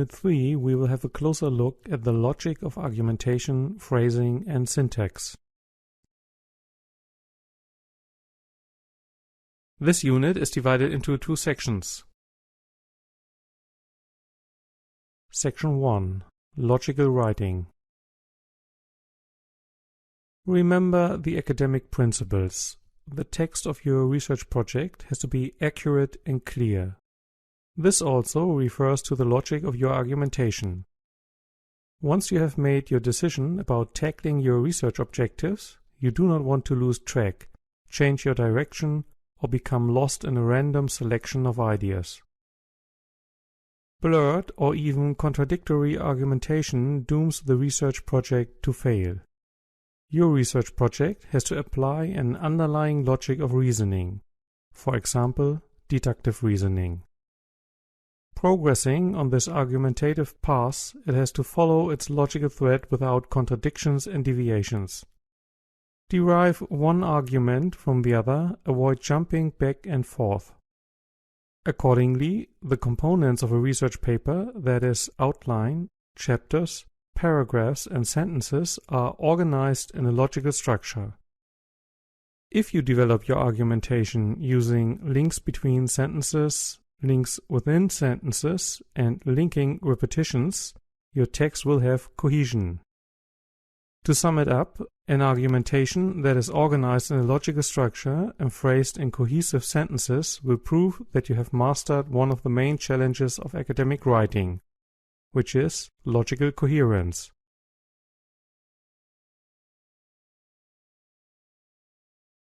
Unit 3, we will have a closer look at the logic of argumentation, phrasing, and syntax. This unit is divided into two sections. Section 1. Logical writing. Remember the academic principles. The text of your research project has to be accurate and clear. This also refers to the logic of your argumentation. Once you have made your decision about tackling your research objectives, you do not want to lose track, change your direction, or become lost in a random selection of ideas. Blurred or even contradictory argumentation dooms the research project to fail. Your research project has to apply an underlying logic of reasoning, for example, deductive reasoning. Progressing on this argumentative path, it has to follow its logical thread without contradictions and deviations. Derive one argument from the other, avoid jumping back and forth. Accordingly, the components of a research paper, that is, outline, chapters, paragraphs, and sentences, are organized in a logical structure. If you develop your argumentation using links between sentences, links within sentences, and linking repetitions, your text will have cohesion. To sum it up, an argumentation that is organized in a logical structure and phrased in cohesive sentences will prove that you have mastered one of the main challenges of academic writing, which is logical coherence.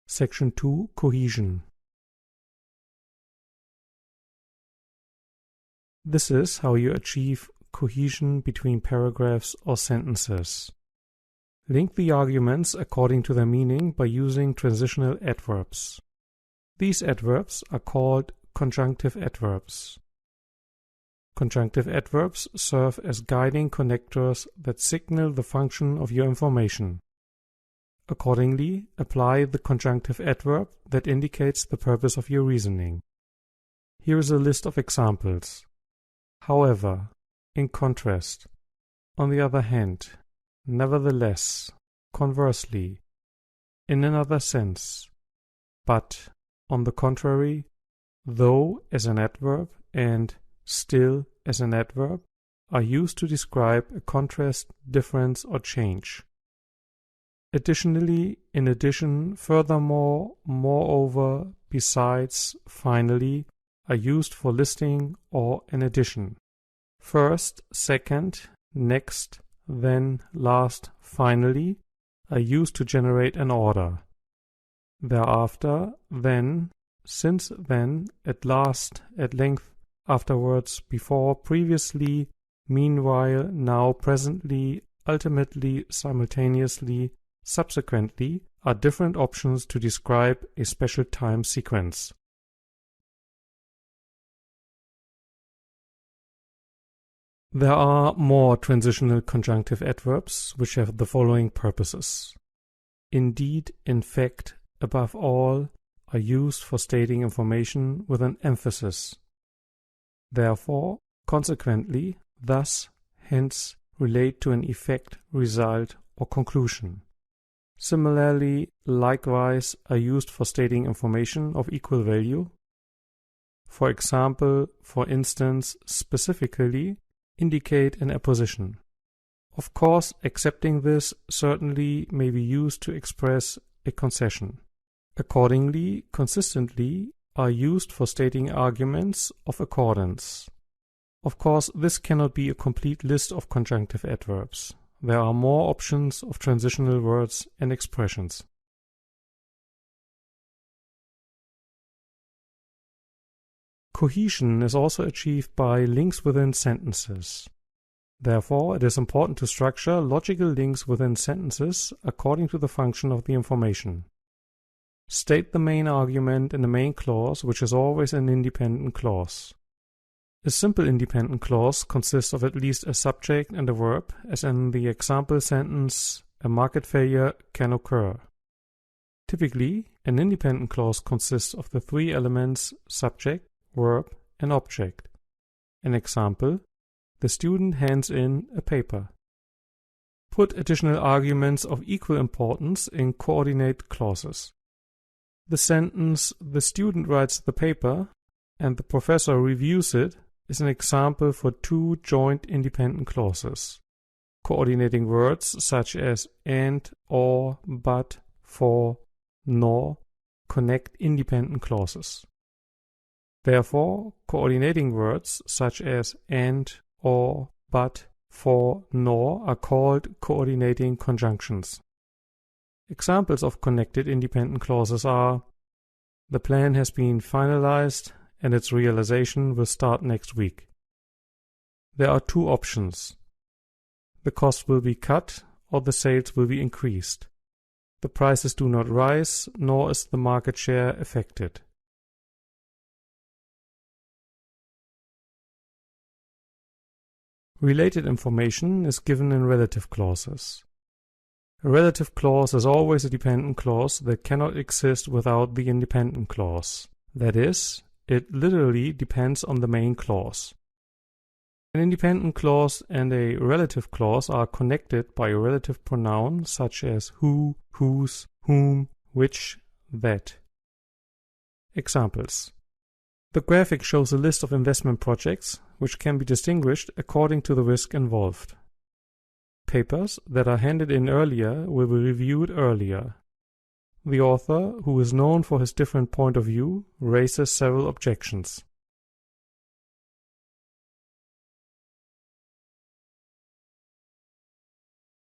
Section 2. Cohesion. This is how you achieve cohesion between paragraphs or sentences. Link the arguments according to their meaning by using transitional adverbs. These adverbs are called conjunctive adverbs. Conjunctive adverbs serve as guiding connectors that signal the function of your information. Accordingly, apply the conjunctive adverb that indicates the purpose of your reasoning. Here is a list of examples. However, in contrast, on the other hand, nevertheless, conversely, in another sense, but, on the contrary, though as an adverb and still as an adverb are used to describe a contrast, difference, or change. Additionally, in addition, furthermore, moreover, besides, finally, are used for listing or in addition. First, second, next, then, last, finally, are used to generate an order. Thereafter, then, since then, at last, at length, afterwards, before, previously, meanwhile, now, presently, ultimately, simultaneously, subsequently, are different options to describe a special time sequence. There are more transitional conjunctive adverbs which have the following purposes. Indeed, in fact, above all, are used for stating information with an emphasis. Therefore, consequently, thus, hence, relate to an effect, result, or conclusion. Similarly, likewise, are used for stating information of equal value. For example, for instance, specifically, indicate an apposition. Of course, accepting this certainly may be used to express a concession. Accordingly, consistently, are used for stating arguments of accordance. Of course, this cannot be a complete list of conjunctive adverbs. There are more options of transitional words and expressions. Cohesion is also achieved by links within sentences. Therefore, it is important to structure logical links within sentences according to the function of the information. State the main argument in the main clause, which is always an independent clause. A simple independent clause consists of at least a subject and a verb, as in the example sentence, a market failure can occur. Typically, an independent clause consists of the three elements subject, verb, and object. An example, The student hands in a paper. Put additional arguments of equal importance in coordinate clauses. The sentence, "The student writes the paper and the professor reviews it," is an example for two joint independent clauses. Coordinating words such as and, or, but, for, nor connect independent clauses. Therefore, coordinating words such as and, or, but, for, nor are called coordinating conjunctions. Examples of connected independent clauses are: the plan has been finalized and its realization will start next week. There are two options. The cost will be cut or the sales will be increased. The prices do not rise, nor is the market share affected. Related information is given in relative clauses. A relative clause is always a dependent clause that cannot exist without the independent clause. That is, it literally depends on the main clause. An independent clause and a relative clause are connected by a relative pronoun such as who, whose, whom, which, that. Examples: the graphic shows a list of investment projects which can be distinguished according to the risk involved. Papers that are handed in earlier will be reviewed earlier. The author, who is known for his different point of view, raises several objections.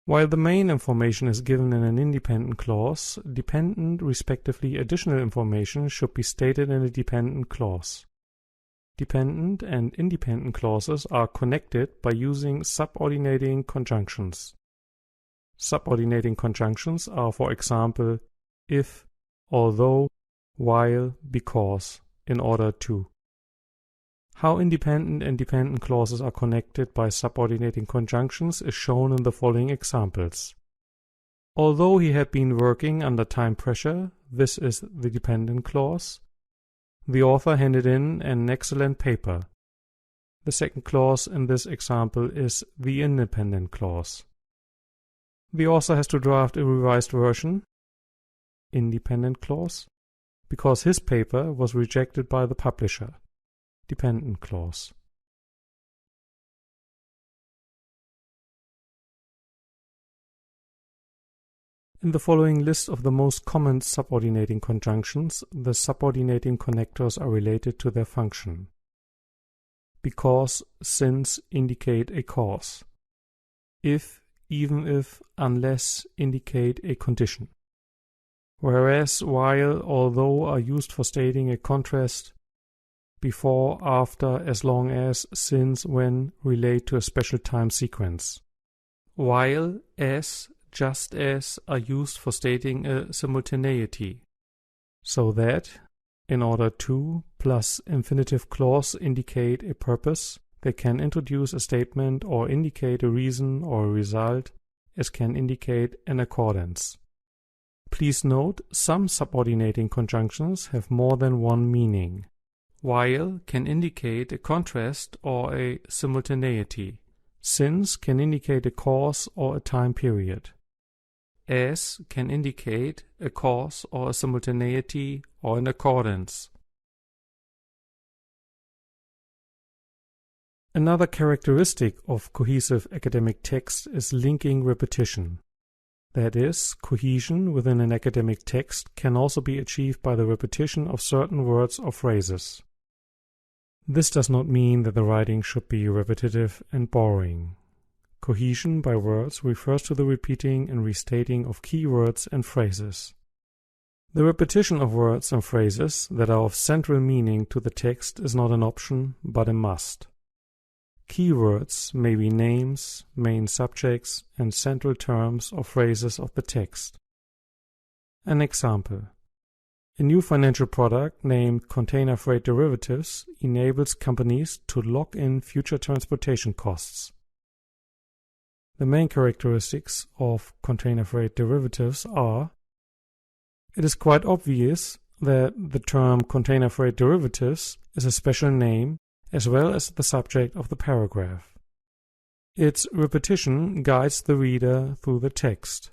While the main information is given in an independent clause, dependent, respectively additional information should be stated in a dependent clause. Dependent and independent clauses are connected by using subordinating conjunctions. Subordinating conjunctions are, for example, if, although, while, because, in order to. How independent and dependent clauses are connected by subordinating conjunctions is shown in the following examples. Although he had been working under time pressure, this is the dependent clause. The author handed in an excellent paper. The second clause in this example is the independent clause. The author has to draft a revised version, independent clause, because his paper was rejected by the publisher, dependent clause. In the following list of the most common subordinating conjunctions, the subordinating connectors are related to their function. Because, since indicate a cause. If, even if, unless indicate a condition. Whereas, while, although are used for stating a contrast. Before, after, as long as, since, when relate to a special time sequence. While, as, just as are used for stating a simultaneity. So that, in order to, plus infinitive clause indicate a purpose, they can introduce a statement or indicate a reason or a result, as can indicate an accordance. Please note, some subordinating conjunctions have more than one meaning. While can indicate a contrast or a simultaneity. Since can indicate a cause or a time period. As can indicate a cause or a simultaneity or an accordance. Another characteristic of cohesive academic text is linking repetition. That is, cohesion within an academic text can also be achieved by the repetition of certain words or phrases. This does not mean that the writing should be repetitive and boring. Cohesion by words refers to the repeating and restating of key words and phrases. The repetition of words and phrases that are of central meaning to the text is not an option, but a must. Key words may be names, main subjects, and central terms or phrases of the text. An example. A new financial product named container freight derivatives enables companies to lock in future transportation costs. The main characteristics of container freight derivatives are: it is quite obvious that the term container freight derivatives is a special name as well as the subject of the paragraph. Its repetition guides the reader through the text.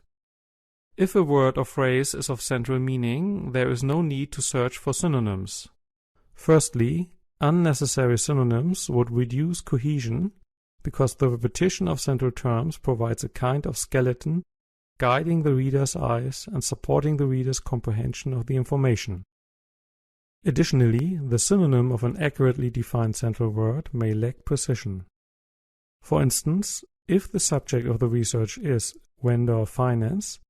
If a word or phrase is of central meaning, there is no need to search for synonyms. Firstly, unnecessary synonyms would reduce cohesion because the repetition of central terms provides a kind of skeleton guiding the reader's eyes and supporting the reader's comprehension of the information. Additionally, the synonym of an accurately defined central word may lack precision. For instance, if the subject of the research is vendor finance,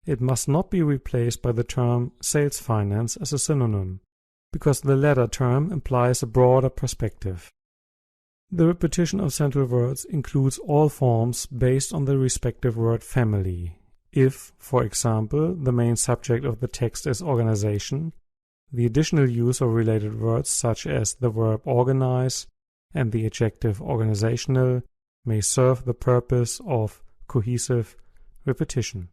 it must not be replaced by the term sales finance as a synonym, because the latter term implies a broader perspective. The repetition of central words includes all forms based on the respective word family. If, for example, the main subject of the text is organization, the additional use of related words such as the verb organize and the adjective organizational may serve the purpose of cohesive repetition.